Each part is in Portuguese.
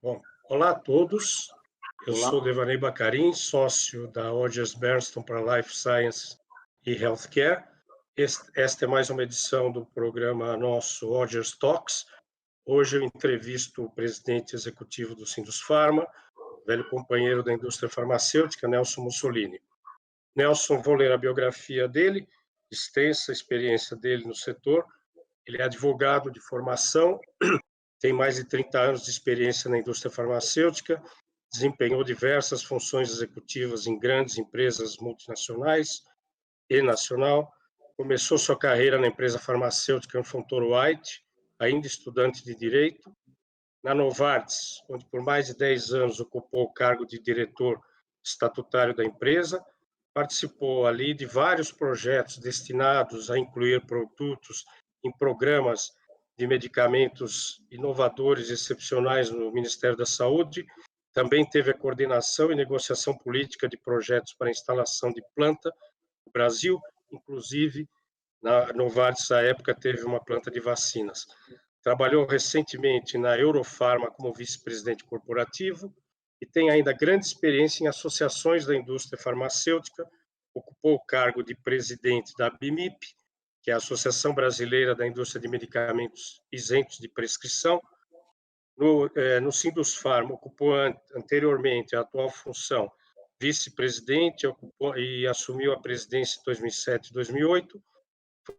Bom, olá a todos. Eu Olá, sou Devaney Bacarin, sócio da Rogers Bernstein para Life Science e Healthcare. Esta é mais uma edição do programa nosso Rogers Talks. Hoje eu entrevisto o presidente executivo do Sindusfarma, velho companheiro da indústria farmacêutica, Nelson Mussolini. Nelson, vou ler a biografia dele, extensa experiência dele no setor. Ele é advogado de formação, tem mais de 30 anos de experiência na indústria farmacêutica, desempenhou diversas funções executivas em grandes empresas multinacionais e nacional. Começou sua carreira na empresa farmacêutica Fontoura White, ainda estudante de Direito. Na Novartis, onde por mais de 10 anos ocupou o cargo de diretor estatutário da empresa, participou ali de vários projetos destinados a incluir produtos em programas de medicamentos inovadores e excepcionais no Ministério da Saúde. Também teve a coordenação e negociação política de projetos para instalação de planta no Brasil, inclusive na Novartis, à época, teve uma planta de vacinas. Trabalhou recentemente na Eurofarma como vice-presidente corporativo e tem ainda grande experiência em associações da indústria farmacêutica. Ocupou o cargo de presidente da ABMIP, que é a Associação Brasileira da Indústria de Medicamentos Isentos de Prescrição. No Sindusfarma, ocupou anteriormente a atual função vice-presidente e assumiu a presidência em 2007 e 2008.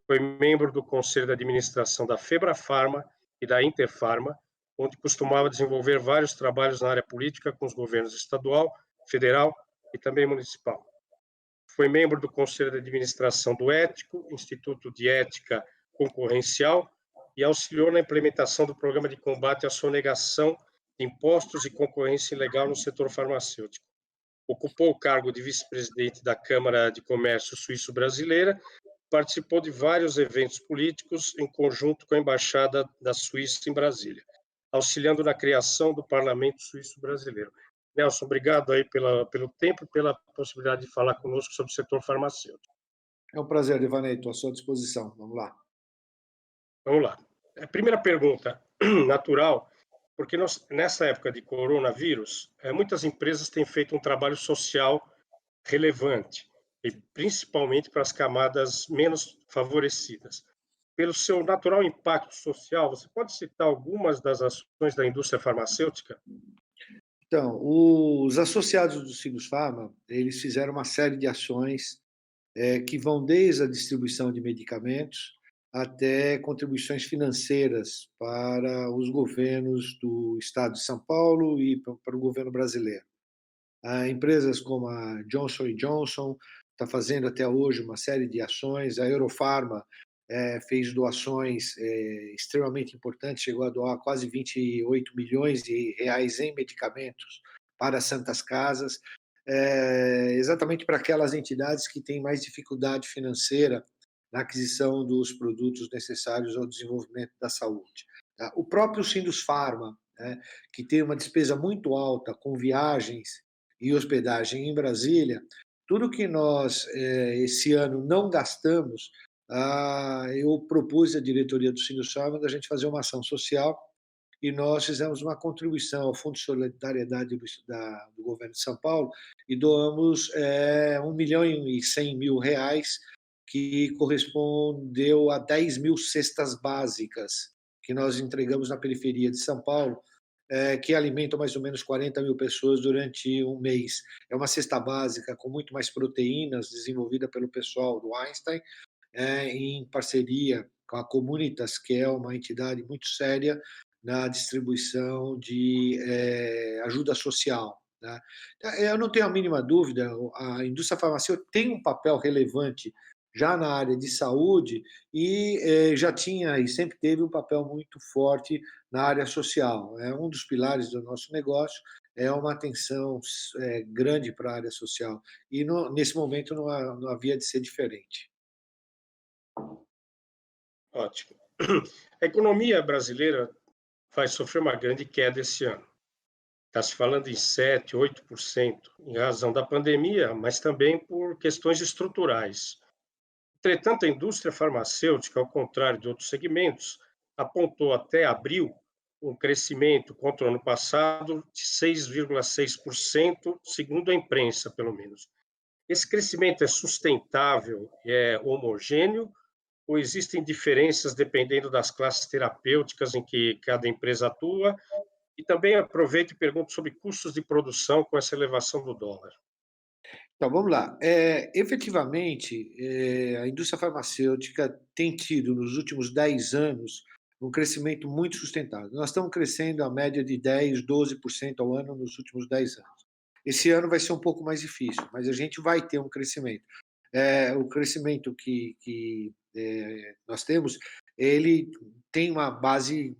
Foi membro do conselho de administração da Febrafarma e da Interfarma, onde costumava desenvolver vários trabalhos na área política com os governos estadual, federal e também municipal. Foi membro do conselho de administração do Ético, Instituto de Ética Concorrencial, e auxiliou na implementação do programa de combate à sonegação de impostos e concorrência ilegal no setor farmacêutico. Ocupou o cargo de vice-presidente da Câmara de Comércio Suíço-Brasileira. Participou de vários eventos políticos em conjunto com a Embaixada da Suíça em Brasília, auxiliando na criação do Parlamento Suíço Brasileiro. Nelson, obrigado aí pelo tempo e pela possibilidade de falar conosco sobre o setor farmacêutico. é um prazer, Devaney, estou à sua disposição. Vamos lá. Vamos lá. A primeira pergunta, natural, porque nessa época de coronavírus, muitas empresas têm feito um trabalho social relevante, e principalmente para as camadas menos favorecidas. Pelo seu natural impacto social, você pode citar algumas das ações da indústria farmacêutica? Então, os associados do Sindusfarma, eles fizeram uma série de ações que vão desde a distribuição de medicamentos até contribuições financeiras para os governos do estado de São Paulo e para o governo brasileiro. Empresas como a Johnson Johnson está fazendo até hoje uma série de ações, a Eurofarma fez doações extremamente importantes, chegou a doar quase 28 milhões de reais em medicamentos para santas casas, exatamente para aquelas entidades que têm mais dificuldade financeira na aquisição dos produtos necessários ao desenvolvimento da saúde. Tá? O próprio Sindusfarma, né, que tem uma despesa muito alta com viagens e hospedagem em Brasília, tudo que nós esse ano não gastamos, eu propus à diretoria do Sindusfarma da gente fazer uma ação social e nós fizemos uma contribuição ao Fundo de Solidariedade do governo de São Paulo e doamos 1.100.000 reais, que correspondeu a 10 mil cestas básicas que nós entregamos na periferia de São Paulo, que alimentam mais ou menos 40 mil pessoas durante um mês. É uma cesta básica com muito mais proteínas, desenvolvida pelo pessoal do Einstein, em parceria com a Comunitas, que é uma entidade muito séria na distribuição de ajuda social. Né? Eu não tenho a mínima dúvida, a indústria farmacêutica tem um papel relevante já na área de saúde e já tinha e sempre teve um papel muito forte na área social. É um dos pilares do nosso negócio, é uma atenção grande para a área social. E nesse momento não havia de ser diferente. Ótimo. A economia brasileira vai sofrer uma grande queda esse ano. Está se falando em 7, 8%, em razão da pandemia, mas também por questões estruturais. Entretanto, a indústria farmacêutica, ao contrário de outros segmentos, apontou até abril um crescimento contra o ano passado de 6,6%, segundo a imprensa, pelo menos. Esse crescimento é sustentável, é homogêneo, ou existem diferenças dependendo das classes terapêuticas em que cada empresa atua? E também aproveito e pergunto sobre custos de produção com essa elevação do dólar. Então, vamos lá. Efetivamente, a indústria farmacêutica tem tido, nos últimos 10 anos, um crescimento muito sustentável. Nós estamos crescendo a média de 10, 12% ao ano nos últimos 10 anos. Esse ano vai ser um pouco mais difícil, mas a gente vai ter um crescimento. O crescimento que nós temos, ele tem uma base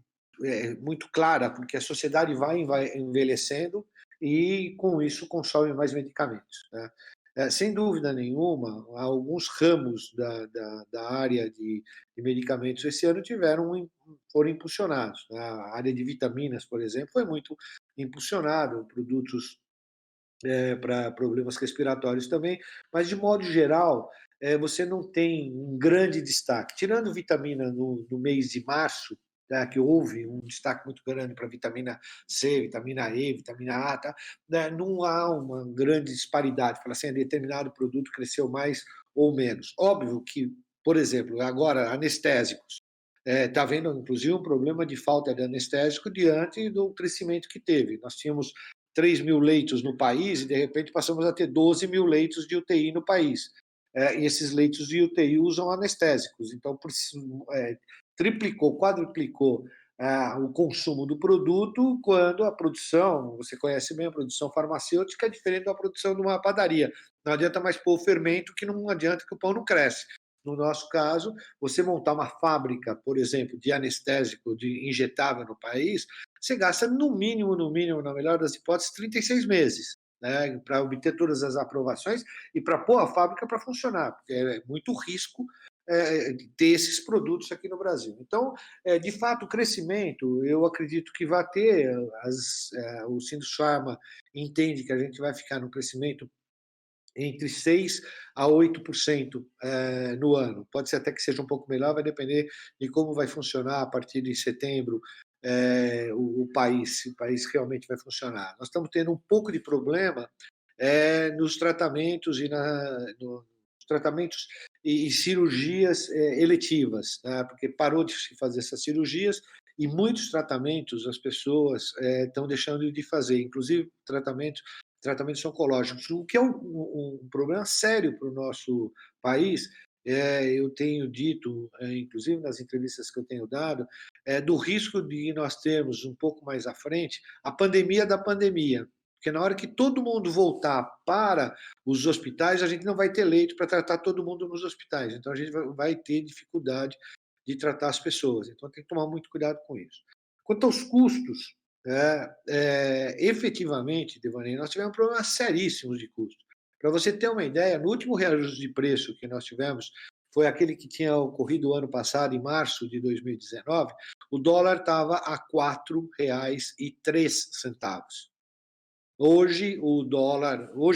muito clara, porque a sociedade vai envelhecendo e, com isso, consome mais medicamentos, né? Sem dúvida nenhuma, alguns ramos da área de medicamentos esse ano foram impulsionados, né? A área de vitaminas, por exemplo, foi muito impulsionado, produtos para problemas respiratórios também, mas de modo geral, você não tem um grande destaque. Tirando vitamina no mês de março, tá, que houve um destaque muito grande para vitamina C, vitamina E, vitamina A, tá, né, não há uma grande disparidade, para assim, determinado produto cresceu mais ou menos. Óbvio que, por exemplo, agora anestésicos, está havendo inclusive um problema de falta de anestésico diante do crescimento que teve. Nós tínhamos 3.000 leitos no país e, de repente, passamos a ter 12.000 leitos de UTI no país. E esses leitos de UTI usam anestésicos. Então, triplicou, quadruplicou o consumo do produto, quando a produção, você conhece bem a produção farmacêutica, é diferente da produção de uma padaria. Não adianta mais pôr o fermento, que não adianta, que o pão não cresce. No nosso caso, você montar uma fábrica, por exemplo, de anestésico, de injetável no país, você gasta no mínimo, na melhor das hipóteses, 36 meses, né, para obter todas as aprovações e para pôr a fábrica para funcionar, porque é muito risco ter esses produtos aqui no Brasil. Então, de fato, o crescimento, eu acredito que vai ter, o Sindusfarma entende que a gente vai ficar no crescimento entre 6% a 8% no ano. Pode ser até que seja um pouco melhor, vai depender de como vai funcionar a partir de setembro o país, se o país realmente vai funcionar. Nós estamos tendo um pouco de problema nos tratamentos nos tratamentos e cirurgias eletivas, né? Porque parou de se fazer essas cirurgias e muitos tratamentos as pessoas estão deixando de fazer, inclusive tratamentos oncológicos, o que é um problema sério para o nosso país. Eu tenho dito, inclusive nas entrevistas que eu tenho dado, do risco de nós termos um pouco mais à frente a pandemia da pandemia, porque na hora que todo mundo voltar para os hospitais, a gente não vai ter leito para tratar todo mundo nos hospitais, então a gente vai ter dificuldade de tratar as pessoas, então tem que tomar muito cuidado com isso. Quanto aos custos, efetivamente, Devaney, nós tivemos problemas seríssimos de custo. Para você ter uma ideia, no último reajuste de preço que nós tivemos, foi aquele que tinha ocorrido o ano passado, em março de 2019, o dólar estava a R$ 4,03. Hoje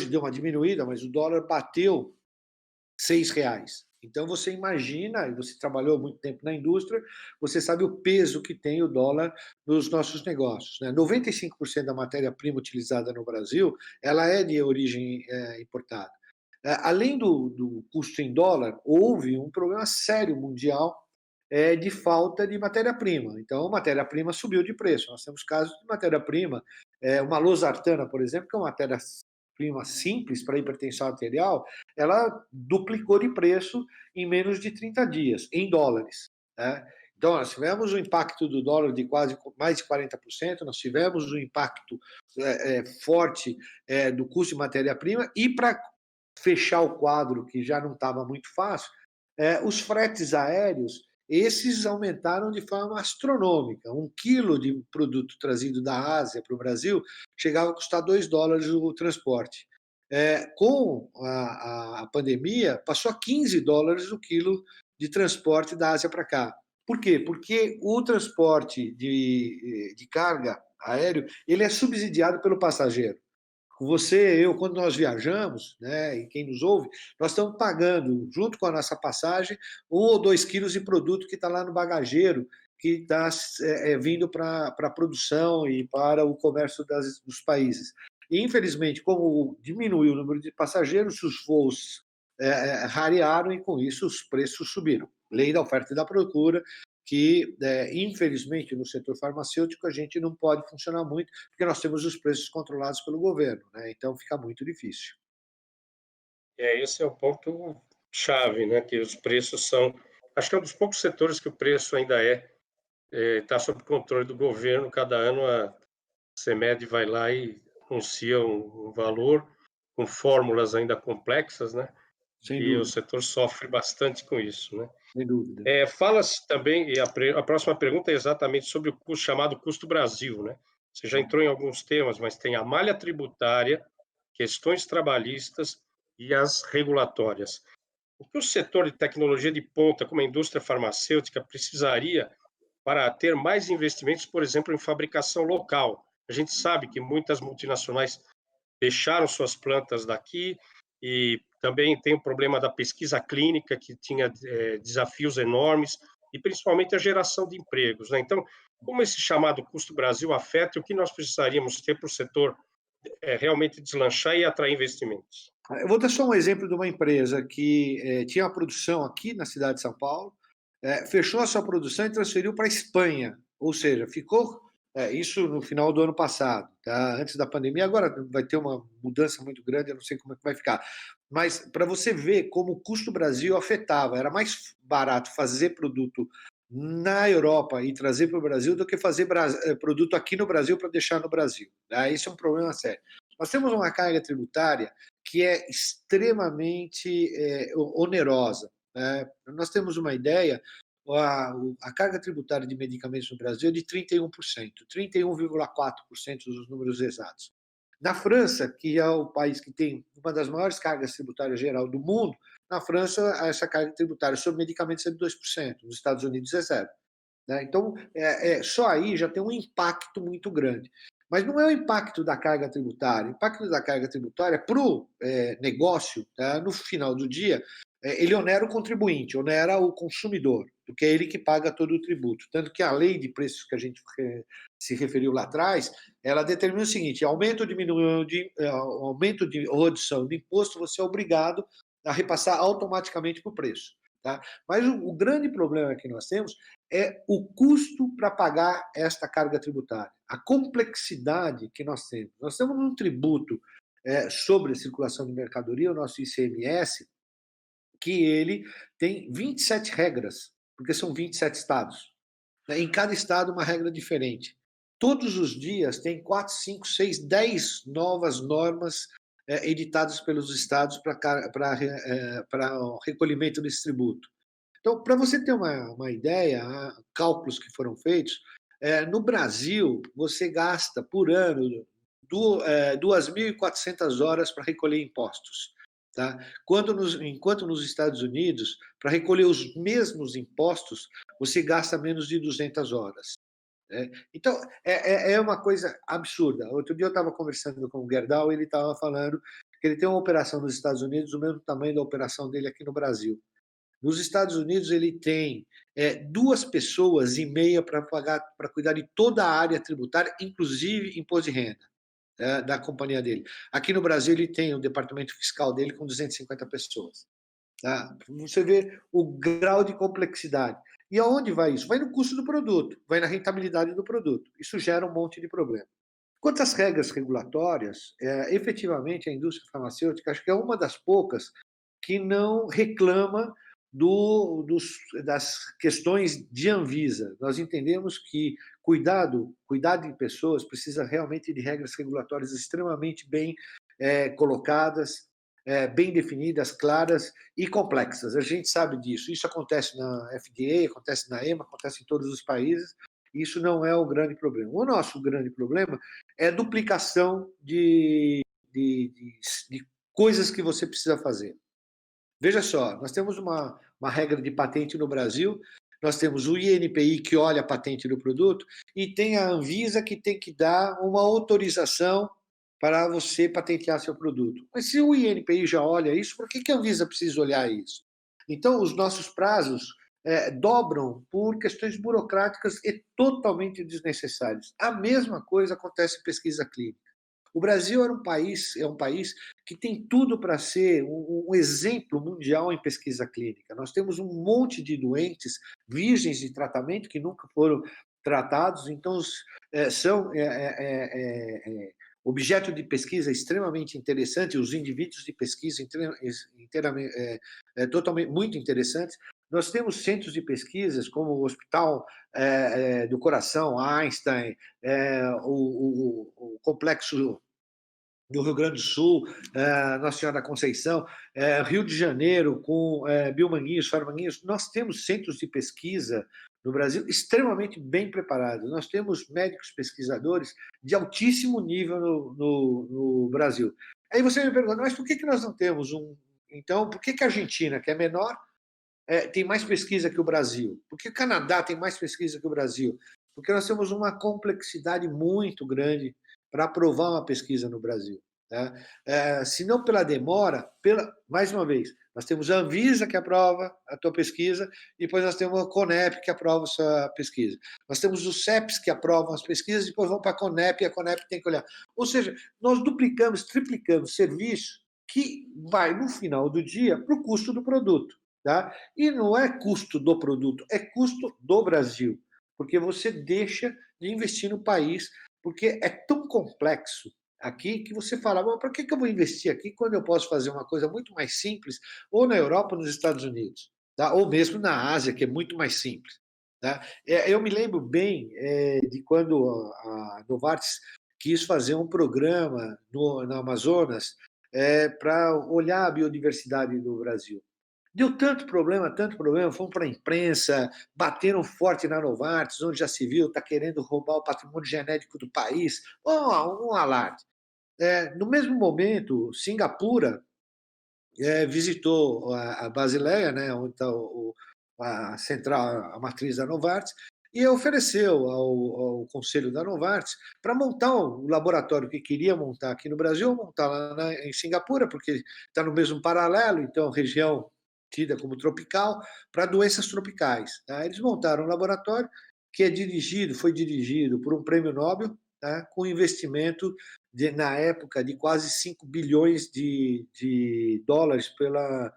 deu uma diminuída, mas o dólar bateu R$ 6. Então você imagina, e você trabalhou muito tempo na indústria, você sabe o peso que tem o dólar nos nossos negócios, né? 95% da matéria-prima utilizada no Brasil, ela é de origem importada. Além do custo em dólar, houve um problema sério mundial de falta de matéria-prima. Então, a matéria-prima subiu de preço. Nós temos casos de matéria-prima, uma losartana, por exemplo, que é uma matéria-prima simples para hipertensão arterial, ela duplicou de preço em menos de 30 dias, em dólares, né? Então, nós tivemos o impacto do dólar de quase mais de 40%, nós tivemos o impacto forte do custo de matéria-prima, e para fechar o quadro, que já não estava muito fácil, os fretes aéreos, esses aumentaram de forma astronômica. 1 quilo de produto trazido da Ásia para o Brasil chegava a custar $2 o transporte. Com a pandemia, passou a $15 o quilo de transporte da Ásia para cá. Por quê? Porque o transporte de carga aéreo ele é subsidiado pelo passageiro. Você, eu, quando nós viajamos, né, e quem nos ouve, nós estamos pagando, junto com a nossa passagem, 1 ou 2 quilos de produto que está lá no bagageiro, que está vindo para a produção e para o comércio dos países. E, infelizmente, como diminuiu o número de passageiros, os voos rarearam e, com isso, os preços subiram. Lei da oferta e da procura, que, infelizmente, no setor farmacêutico, a gente não pode funcionar muito, porque nós temos os preços controlados pelo governo, né? Então fica muito difícil. Esse é o ponto chave, né? Que os preços são, acho que é um dos poucos setores que o preço ainda está sob controle do governo. Cada ano a CEMED vai lá e anuncia um valor com fórmulas ainda complexas, né? Sem E o dúvida, setor sofre bastante com isso, né? sem dúvida. Fala-se também, e a próxima pergunta é exatamente sobre o custo, chamado custo Brasil, né? Você já entrou em alguns temas, mas tem a malha tributária, questões trabalhistas e as regulatórias. O que o setor de tecnologia de ponta, como a indústria farmacêutica, precisaria para ter mais investimentos, por exemplo, em fabricação local? A gente sabe que muitas multinacionais fecharam suas plantas daqui, e também tem o problema da pesquisa clínica, que tinha desafios enormes, e principalmente a geração de empregos, né? Então, como esse chamado custo Brasil afeta, e o que nós precisaríamos ter para o setor realmente deslanchar e atrair investimentos? Eu vou dar só um exemplo de uma empresa que tinha uma produção aqui na cidade de São Paulo, fechou a sua produção e transferiu para a Espanha, ou seja, ficou isso no final do ano passado, tá? Antes da pandemia. Agora vai ter uma mudança muito grande, eu não sei como é que vai ficar. Mas para você ver como o custo Brasil afetava, era mais barato fazer produto na Europa e trazer para o Brasil do que fazer produto aqui no Brasil para deixar no Brasil, tá? Isso é um problema sério. Nós temos uma carga tributária que é extremamente onerosa, né? Nós temos uma ideia, a carga tributária de medicamentos no Brasil é de 31%, 31,4% dos números exatos. Na França, que é o país que tem uma das maiores cargas tributárias geral do mundo, na França essa carga tributária sobre medicamentos é de 2%, nos Estados Unidos é zero. Né? Então, só aí já tem um impacto muito grande. Mas não é o impacto da carga tributária. O impacto da carga tributária para o negócio, tá? No final do dia, ele onera o contribuinte, onera o consumidor, porque é ele que paga todo o tributo. Tanto que a lei de preços que a gente se referiu lá atrás, ela determina o seguinte: aumento ou aumento de ou redução de imposto, você é obrigado a repassar automaticamente para o preço. Tá? Mas o grande problema que nós temos é o custo para pagar esta carga tributária, a complexidade que nós temos. Nós temos um tributo sobre a circulação de mercadoria, o nosso ICMS, que ele tem 27 regras, porque são 27 estados. Em cada estado, uma regra diferente. Todos os dias tem 4, 5, 6, 10 novas normas editadas pelos estados para recolhimento desse tributo. Então, para você ter uma ideia, cálculos que foram feitos, no Brasil, você gasta por ano 2.400 horas para recolher impostos. Tá? Enquanto nos Estados Unidos, para recolher os mesmos impostos, você gasta menos de 200 horas. Né? Então, é uma coisa absurda. Outro dia eu estava conversando com o Gerdau e ele estava falando que ele tem uma operação nos Estados Unidos do mesmo tamanho da operação dele aqui no Brasil. Nos Estados Unidos, ele tem 2,5 pessoas para cuidar de toda a área tributária, inclusive imposto de renda, da companhia dele. Aqui no Brasil, ele tem o departamento fiscal dele com 250 pessoas. Tá? Você vê o grau de complexidade. E aonde vai isso? Vai no custo do produto, vai na rentabilidade do produto. Isso gera um monte de problema. Quanto às regras regulatórias, efetivamente a indústria farmacêutica acho que é uma das poucas que não reclama das questões de Anvisa. Nós entendemos que cuidar de pessoas precisa realmente de regras regulatórias extremamente bem colocadas, bem definidas, claras e complexas. A gente sabe disso. Isso acontece na FDA, acontece na EMA, acontece em todos os países. Isso não é o grande problema. O nosso grande problema é a duplicação de coisas que você precisa fazer. Veja só, nós temos uma regra de patente no Brasil, nós temos o INPI que olha a patente do produto e tem a Anvisa que tem que dar uma autorização para você patentear seu produto. Mas se o INPI já olha isso, por que que a Anvisa precisa olhar isso? Então, os nossos prazos dobram por questões burocráticas e totalmente desnecessárias. A mesma coisa acontece em pesquisa clínica. O Brasil é um país que tem tudo para ser um exemplo mundial em pesquisa clínica. Nós temos um monte de doentes virgens de tratamento que nunca foram tratados, então são objeto de pesquisa extremamente interessante, os indivíduos de pesquisa inteiramente, totalmente muito interessantes. Nós temos centros de pesquisas como o Hospital do Coração, Einstein, o Complexo do Rio Grande do Sul, Nossa Senhora da Conceição, Rio de Janeiro, com Biomanguinhos, Farmanguinhos. Nós temos centros de pesquisa no Brasil extremamente bem preparados. Nós temos médicos pesquisadores de altíssimo nível no Brasil. Aí você me pergunta, mas por que nós não temos um. Então, por que a Argentina, que é menor, tem mais pesquisa que o Brasil? Por que o Canadá tem mais pesquisa que o Brasil? Porque nós temos uma complexidade muito grande para aprovar uma pesquisa no Brasil. Tá? Se não pela demora, mais uma vez, nós temos a Anvisa que aprova a tua pesquisa, e depois nós temos a Conep que aprova a sua pesquisa. Nós temos os CEPs que aprovam as pesquisas, depois vão para a Conep e a Conep tem que olhar. Ou seja, nós duplicamos, triplicamos serviço que vai, no final do dia, para o custo do produto. Tá? E não é custo do produto, é custo do Brasil, porque você deixa de investir no país, porque é tão complexo aqui que você fala, para que eu vou investir aqui quando eu posso fazer uma coisa muito mais simples, ou na Europa ou nos Estados Unidos, tá? Ou mesmo na Ásia, que é muito mais simples. Tá? Eu me lembro bem de quando a Novartis quis fazer um programa no Amazonas para olhar a biodiversidade do Brasil. Deu tanto problema, fomos para a imprensa, bateram forte na Novartis, onde já se viu, está querendo roubar o patrimônio genético do país, um alarde. No mesmo momento, Singapura visitou a Basileia, né, onde está a central, a matriz da Novartis, e ofereceu ao conselho da Novartis para montar o laboratório que queria montar aqui no Brasil, montar lá em Singapura, porque está no mesmo paralelo, então região tida como tropical, para doenças tropicais. Tá? Eles montaram um laboratório que foi dirigido por um prêmio Nobel, tá? Com investimento na época de quase 5 bilhões de dólares pela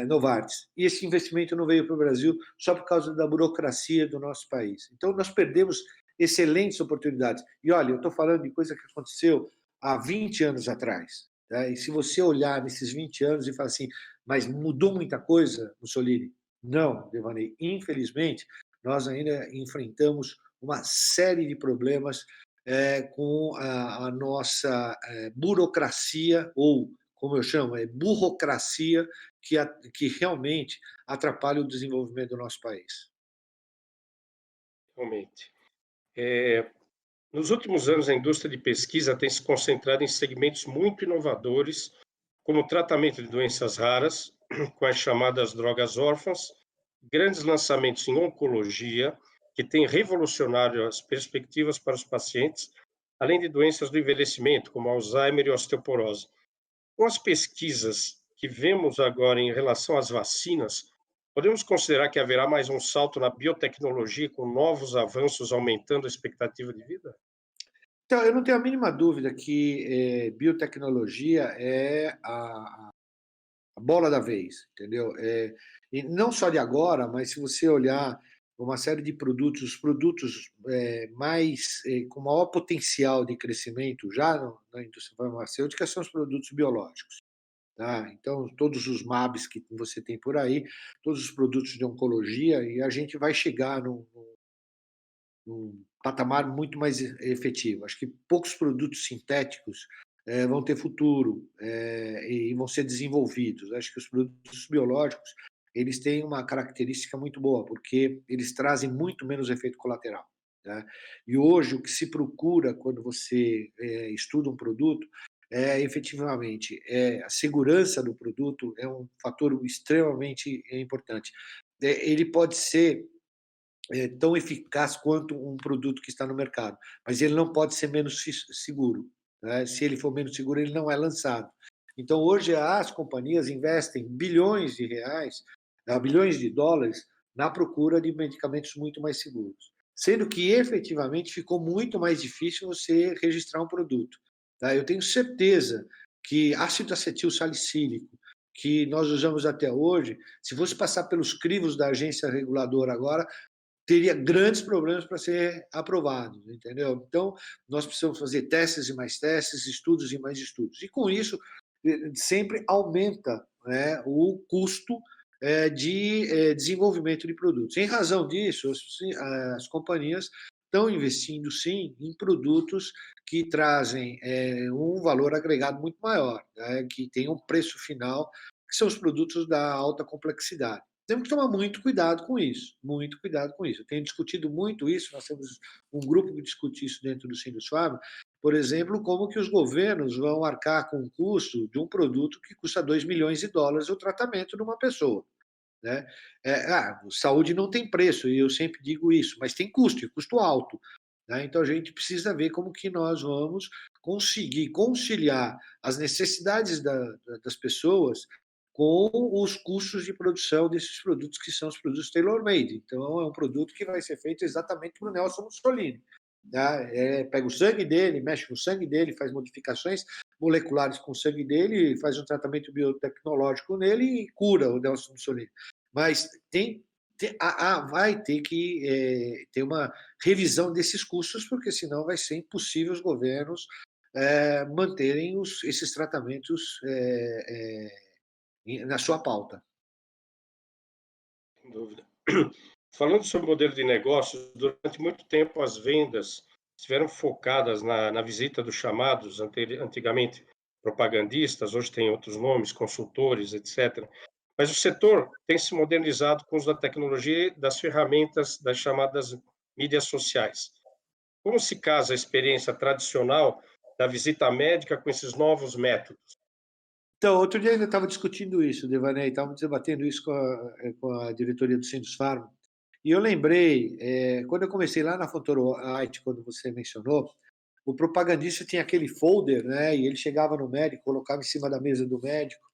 Novartis. E esse investimento não veio para o Brasil só por causa da burocracia do nosso país. Então, nós perdemos excelentes oportunidades. E olha, eu estou falando de coisa que aconteceu há 20 anos atrás. Tá? E se você olhar nesses 20 anos e falar assim, mas mudou muita coisa, Mussolini? Não, Devaney. Infelizmente, nós ainda enfrentamos uma série de problemas com a nossa burocracia, ou, como eu chamo, burocracia, que realmente atrapalha o desenvolvimento do nosso país. Realmente. Nos últimos anos, a indústria de pesquisa tem se concentrado em segmentos muito inovadores, como o tratamento de doenças raras, com as chamadas drogas órfãs, grandes lançamentos em oncologia, que têm revolucionado as perspectivas para os pacientes, além de doenças do envelhecimento, como Alzheimer e osteoporose. Com as pesquisas que vemos agora em relação às vacinas, podemos considerar que haverá mais um salto na biotecnologia, com novos avanços aumentando a expectativa de vida? Então, eu não tenho a mínima dúvida que biotecnologia é a bola da vez, entendeu? E não só de agora, mas se você olhar uma série de produtos, os produtos com maior potencial de crescimento já na indústria farmacêutica são os produtos biológicos. Tá? Então, todos os MABs que você tem por aí, todos os produtos de oncologia, e a gente vai chegar num patamar muito mais efetivo. Acho que poucos produtos sintéticos vão ter futuro e vão ser desenvolvidos. Acho que os produtos biológicos eles têm uma característica muito boa, porque eles trazem muito menos efeito colateral. Tá? E hoje o que se procura quando você estuda um produto efetivamente a segurança do produto é um fator extremamente importante. Ele pode ser tão eficaz quanto um produto que está no mercado, mas ele não pode ser menos seguro. né? Se ele for menos seguro, ele não é lançado. Então, hoje, as companhias investem bilhões de reais, bilhões de dólares, na procura de medicamentos muito mais seguros. Sendo que, efetivamente, ficou muito mais difícil você registrar um produto. Tá? Eu tenho certeza que ácido acetil salicílico, que nós usamos até hoje, se fosse passar pelos crivos da agência reguladora agora, teria grandes problemas para ser aprovado, entendeu? Então, nós precisamos fazer testes e mais testes, estudos e mais estudos. E com isso, sempre aumenta, né, o custo de desenvolvimento de produtos. Em razão disso, as companhias estão investindo, sim, em produtos que trazem um valor agregado muito maior, né, que tem um preço final, que são os produtos da alta complexidade. Temos que tomar muito cuidado com isso, muito cuidado com isso. Eu tenho discutido muito isso, nós temos um grupo que discute isso dentro do Sindusfarm, por exemplo, como que os governos vão arcar com o custo de um produto que custa 2 milhões de dólares o tratamento de uma pessoa. Né? Saúde não tem preço, e eu sempre digo isso, mas tem custo, e custo alto. Né? Então, a gente precisa ver como que nós vamos conseguir conciliar as necessidades das pessoas com os custos de produção desses produtos que são os produtos tailor-made. Então, é um produto que vai ser feito exatamente para o Nelson Mussolini. Tá? Pega o sangue dele, mexe com o sangue dele, faz modificações moleculares com o sangue dele, faz um tratamento biotecnológico nele e cura o Nelson Mussolini. Mas vai ter que ter uma revisão desses custos, porque senão vai ser impossível os governos manterem esses tratamentos na sua pauta. Sem dúvida. Falando sobre o modelo de negócios, durante muito tempo as vendas estiveram focadas na visita dos chamados, antigamente propagandistas, hoje tem outros nomes, consultores, etc. Mas o setor tem se modernizado com o uso da tecnologia e das ferramentas das chamadas mídias sociais. Como se casa a experiência tradicional da visita médica com esses novos métodos? Então, outro dia ainda estava discutindo isso, Devaney, estávamos debatendo isso com a diretoria do Sindusfarm, e eu lembrei, quando eu comecei lá na Fotoroite, quando você mencionou, o propagandista tinha aquele folder, né, e ele chegava no médico, colocava em cima da mesa do médico,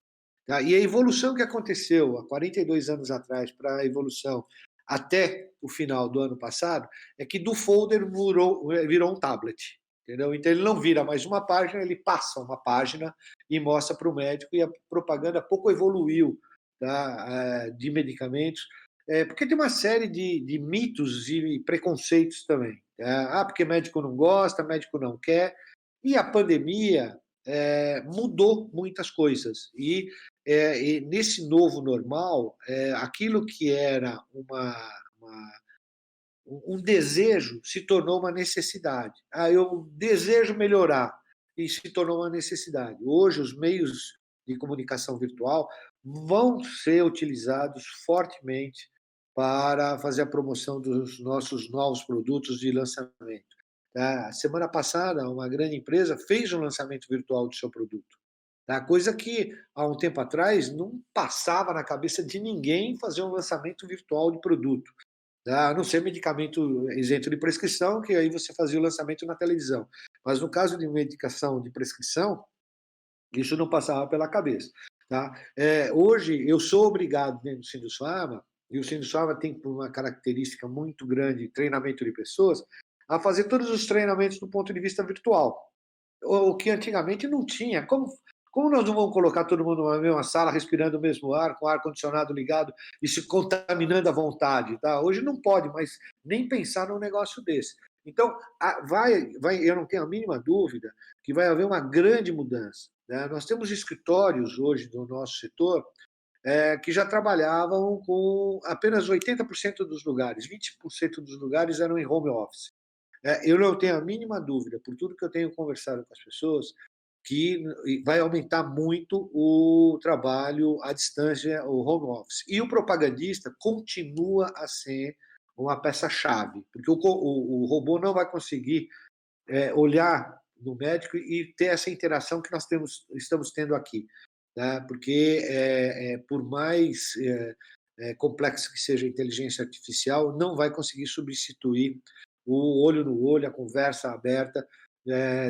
tá? E a evolução que aconteceu há 42 anos atrás para a evolução até o final do ano passado é que do folder virou um tablet. Entendeu? Então ele não vira mais uma página, ele passa uma página e mostra para o médico, e a propaganda pouco evoluiu, tá? De medicamentos, porque tem uma série de mitos e preconceitos também. Tá? Porque médico não gosta, médico não quer, e a pandemia mudou muitas coisas. E nesse novo normal, aquilo que era um desejo se tornou uma necessidade. Eu desejo melhorar, e se tornou uma necessidade. Hoje, os meios de comunicação virtual vão ser utilizados fortemente para fazer a promoção dos nossos novos produtos de lançamento. Tá? Semana passada, uma grande empresa fez um lançamento virtual do seu produto. Tá? Coisa que, há um tempo atrás, não passava na cabeça de ninguém fazer um lançamento virtual de produto. A não ser medicamento isento de prescrição, que aí você fazia o lançamento na televisão. Mas no caso de medicação de prescrição, isso não passava pela cabeça. Tá? Hoje, eu sou obrigado, dentro do Sindusfarma, e o Sindusfarma tem uma característica muito grande, treinamento de pessoas, a fazer todos os treinamentos do ponto de vista virtual, o que antigamente não tinha. Como nós não vamos colocar todo mundo numa mesma sala, respirando o mesmo ar, com o ar-condicionado ligado e se contaminando à vontade? Tá? Hoje não pode mais nem pensar num negócio desse. Então, eu não tenho a mínima dúvida que vai haver uma grande mudança. Né? Nós temos escritórios hoje do nosso setor que já trabalhavam com apenas 80% dos lugares, 20% dos lugares eram em home office. Eu não tenho a mínima dúvida, por tudo que eu tenho conversado com as pessoas, que vai aumentar muito o trabalho à distância, o home office. E o propagandista continua a ser uma peça-chave, porque o robô não vai conseguir olhar no médico e ter essa interação que nós estamos tendo aqui. Tá? Porque, por mais complexo que seja a inteligência artificial, não vai conseguir substituir o olho no olho, a conversa aberta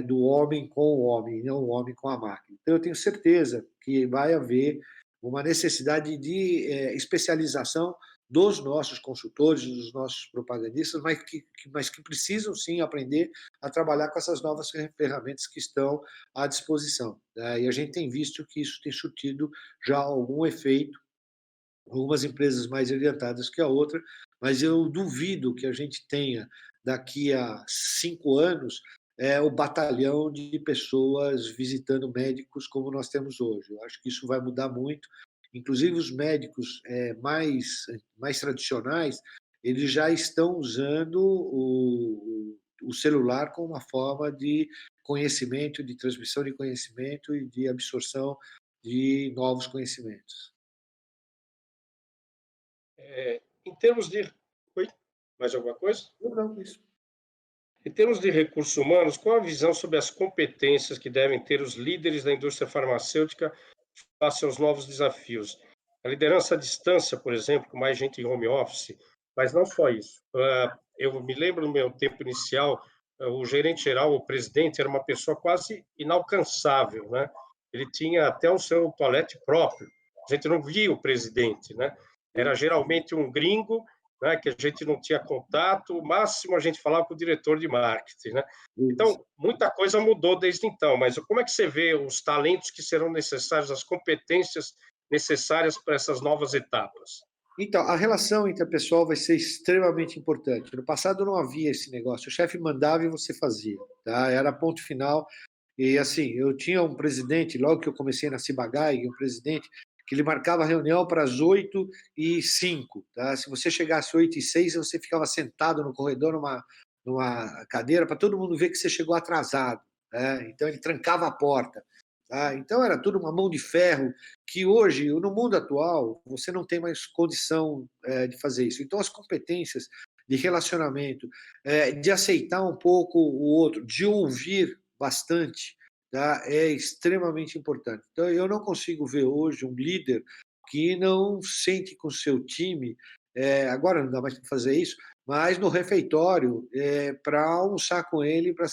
do homem com o homem, não o homem com a máquina. Então, eu tenho certeza que vai haver uma necessidade de especialização dos nossos consultores, dos nossos propagandistas, mas que precisam sim aprender a trabalhar com essas novas ferramentas que estão à disposição, né? E a gente tem visto que isso tem surtido já algum efeito, algumas empresas mais adiantadas que a outra, mas eu duvido que a gente tenha, daqui a 5 anos, o batalhão de pessoas visitando médicos como nós temos hoje. Eu acho que isso vai mudar muito. Inclusive, os médicos mais tradicionais, eles já estão usando o celular como uma forma de conhecimento, de transmissão de conhecimento e de absorção de novos conhecimentos. Em termos de... Oi? Mais alguma coisa? Não, isso. Em termos de recursos humanos, qual a visão sobre as competências que devem ter os líderes da indústria farmacêutica face aos novos desafios? A liderança à distância, por exemplo, com mais gente em home office, mas não só isso. Eu me lembro no meu tempo inicial, o gerente geral, o presidente, era uma pessoa quase inalcançável, né? Ele tinha até o seu toalete próprio. A gente não via o presidente, né? Era geralmente um gringo, né, que a gente não tinha contato, o máximo a gente falava com o diretor de marketing, né? Então, muita coisa mudou desde então, mas como é que você vê os talentos que serão necessários, as competências necessárias para essas novas etapas? Então, a relação interpessoal vai ser extremamente importante. No passado não havia esse negócio. O chefe mandava e você fazia, tá? Era ponto final. E assim, eu tinha um presidente, logo que eu comecei na Ciba-Geigy, um presidente que ele marcava a reunião para as 8h05, tá? Se você chegasse às 8h06, você ficava sentado no corredor numa cadeira para todo mundo ver que você chegou atrasado, né? Então ele trancava a porta, tá? Então era tudo uma mão de ferro que hoje, no mundo atual, você não tem mais condição de fazer isso. Então as competências de relacionamento, de aceitar um pouco o outro, de ouvir bastante, tá? É extremamente importante. Então, eu não consigo ver hoje um líder que não sente com o seu time, agora não dá mais para fazer isso, mas no refeitório, para almoçar com ele, para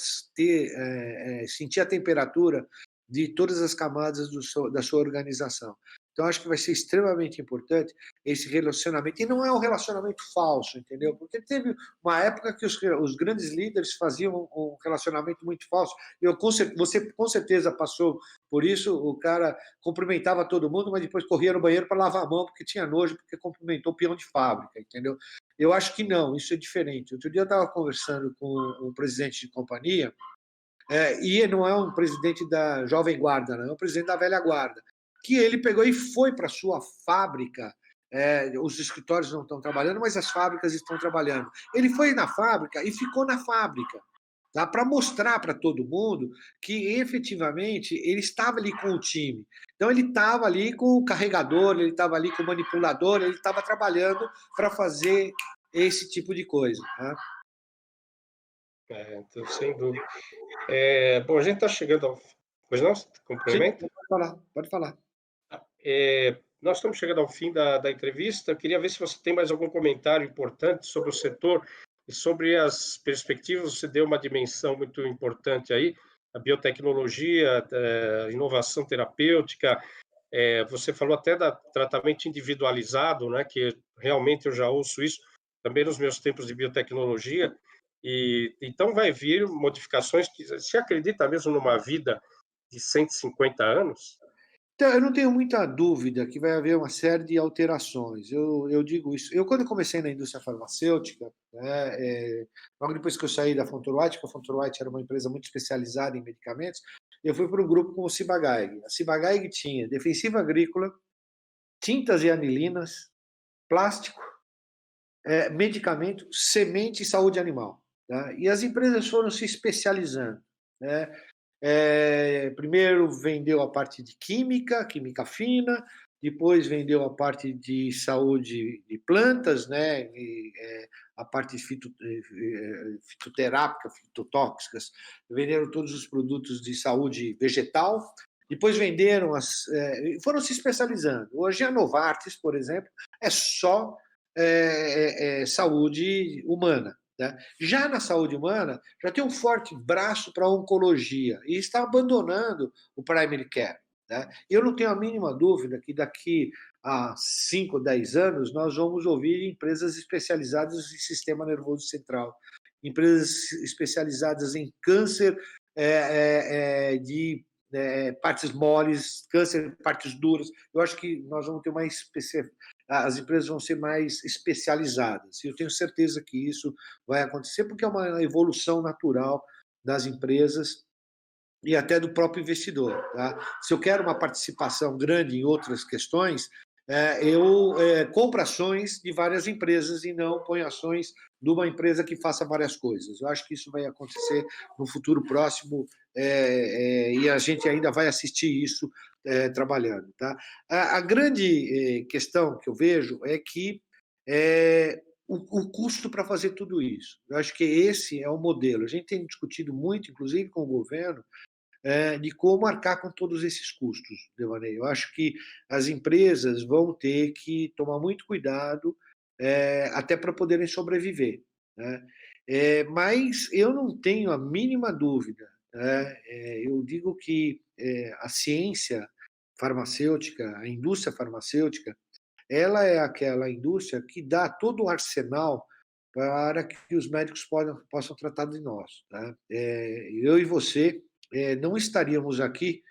sentir a temperatura de todas as camadas da sua organização. Então, acho que vai ser extremamente importante esse relacionamento. E não é um relacionamento falso, entendeu? Porque teve uma época que os grandes líderes faziam um relacionamento muito falso. Você com certeza passou por isso, o cara cumprimentava todo mundo, mas depois corria no banheiro para lavar a mão, porque tinha nojo, porque cumprimentou o peão de fábrica, entendeu? Eu acho que não, isso é diferente. Outro dia eu estava conversando com um presidente de companhia, e não é um presidente da jovem guarda, não, é um presidente da velha guarda, que ele pegou e foi para a sua fábrica. Os escritórios não estão trabalhando, mas as fábricas estão trabalhando. Ele foi na fábrica e ficou na fábrica, tá? Para mostrar para todo mundo que efetivamente ele estava ali com o time. Então ele estava ali com o carregador, ele estava ali com o manipulador, ele estava trabalhando para fazer esse tipo de coisa, tá? Então, sem dúvida. Bom, a gente está chegando ao... Pois não? Sim, Complementa? pode falar, pode falar. Nós estamos chegando ao fim da entrevista. Eu queria ver se você tem mais algum comentário importante sobre o setor e sobre as perspectivas. Você deu uma dimensão muito importante aí, a biotecnologia, a inovação terapêutica. Você falou até do tratamento individualizado, né, que realmente eu já ouço isso também nos meus tempos de biotecnologia. E então vai vir modificações que... Você acredita mesmo numa vida de 150 anos? Então, eu não tenho muita dúvida que vai haver uma série de alterações. Eu digo isso. Eu, quando comecei na indústria farmacêutica, né, logo depois que eu saí da Fonter White, que a Fonter White era uma empresa muito especializada em medicamentos, eu fui para um grupo como o Ciba-Geigy. A Ciba-Geigy tinha defensiva agrícola, tintas e anilinas, plástico, medicamento, semente e saúde animal, tá? E as empresas foram se especializando, né? Primeiro vendeu a parte de química fina, depois vendeu a parte de saúde de plantas, né? A parte fitoterápica, fitotóxicas, venderam todos os produtos de saúde vegetal, depois venderam foram se especializando. Hoje a Novartis, por exemplo, é só saúde humana, Né? Já na saúde humana, já tem um forte braço para a oncologia e está abandonando o primary care. Né? Eu não tenho a mínima dúvida que daqui a 5 ou 10 anos nós vamos ouvir empresas especializadas em sistema nervoso central, empresas especializadas em câncer de partes moles, câncer de partes duras. Eu acho que nós vamos ter as empresas vão ser mais especializadas. E eu tenho certeza que isso vai acontecer porque é uma evolução natural das empresas e até do próprio investidor. Tá? Se eu quero uma participação grande em outras questões, eu compro ações de várias empresas e não ponho ações de uma empresa que faça várias coisas. Eu acho que isso vai acontecer no futuro próximo e a gente ainda vai assistir isso trabalhando. Tá? A grande questão que eu vejo é que o custo para fazer tudo isso. Eu acho que esse é o modelo. A gente tem discutido muito, inclusive com o governo, de como arcar com todos esses custos, Devaney. Eu acho que as empresas vão ter que tomar muito cuidado até para poderem sobreviver. Né? Mas eu não tenho a mínima dúvida. Né? Eu digo que a ciência farmacêutica, a indústria farmacêutica, ela é aquela indústria que dá todo o arsenal para que os médicos possam tratar de nós. Né? Eu e você não estaríamos aqui,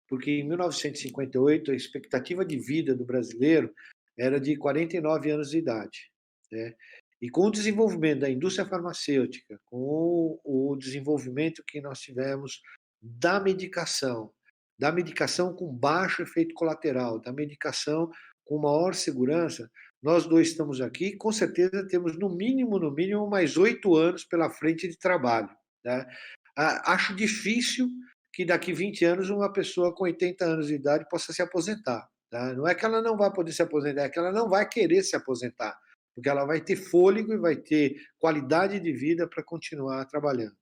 porque em 1958 a expectativa de vida do brasileiro era de 49 anos de idade. Né? E com o desenvolvimento da indústria farmacêutica, com o desenvolvimento que nós tivemos da medicação com baixo efeito colateral, da medicação com maior segurança, nós dois estamos aqui, com certeza temos no mínimo, mais 8 anos pela frente de trabalho. Né? Acho difícil que daqui 20 anos uma pessoa com 80 anos de idade possa se aposentar. Tá? Não é que ela não vai poder se aposentar, é que ela não vai querer se aposentar, porque ela vai ter fôlego e vai ter qualidade de vida para continuar trabalhando.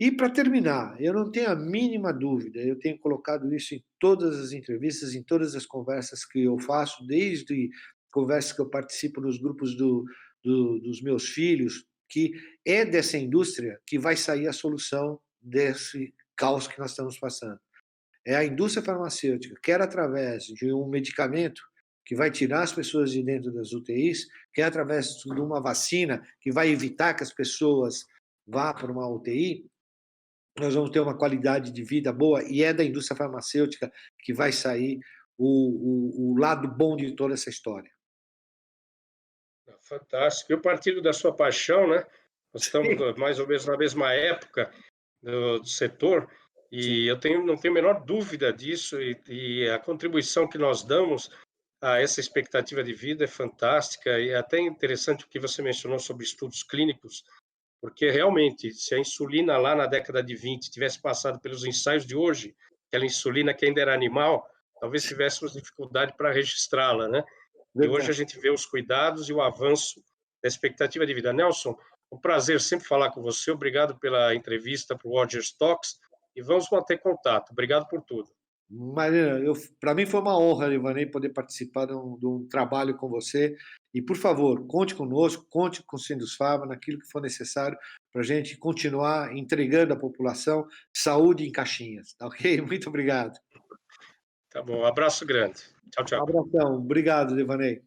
E para terminar, eu não tenho a mínima dúvida, eu tenho colocado isso em todas as entrevistas, em todas as conversas que eu faço, desde conversas que eu participo nos grupos dos meus filhos, que é dessa indústria que vai sair a solução desse caos que nós estamos passando. É a indústria farmacêutica, quer através de um medicamento que vai tirar as pessoas de dentro das UTIs, quer através de uma vacina que vai evitar que as pessoas vá para uma UTI, nós vamos ter uma qualidade de vida boa e é da indústria farmacêutica que vai sair o lado bom de toda essa história. Fantástico. E o partido da sua paixão, né? Nós estamos mais ou menos na mesma época do setor e eu não tenho a menor dúvida disso e a contribuição que nós damos a essa expectativa de vida é fantástica e é até interessante o que você mencionou sobre estudos clínicos, porque realmente, se a insulina lá na década de 20 tivesse passado pelos ensaios de hoje, aquela insulina que ainda era animal, talvez tivéssemos dificuldade para registrá-la, né? E hoje a gente vê os cuidados e o avanço da expectativa de vida. Nelson, um prazer sempre falar com você. Obrigado pela entrevista para o Rogers Talks e vamos manter contato. Obrigado por tudo. Marina, para mim foi uma honra, Ivanei, poder participar de um trabalho com você. E, por favor, conte conosco, conte com o Sindusfarma naquilo que for necessário para a gente continuar entregando à população saúde em caixinhas. Tá ok? Muito obrigado. Tá bom, um abraço grande. Tchau, Um tchau. abração. Obrigado, Ivanei.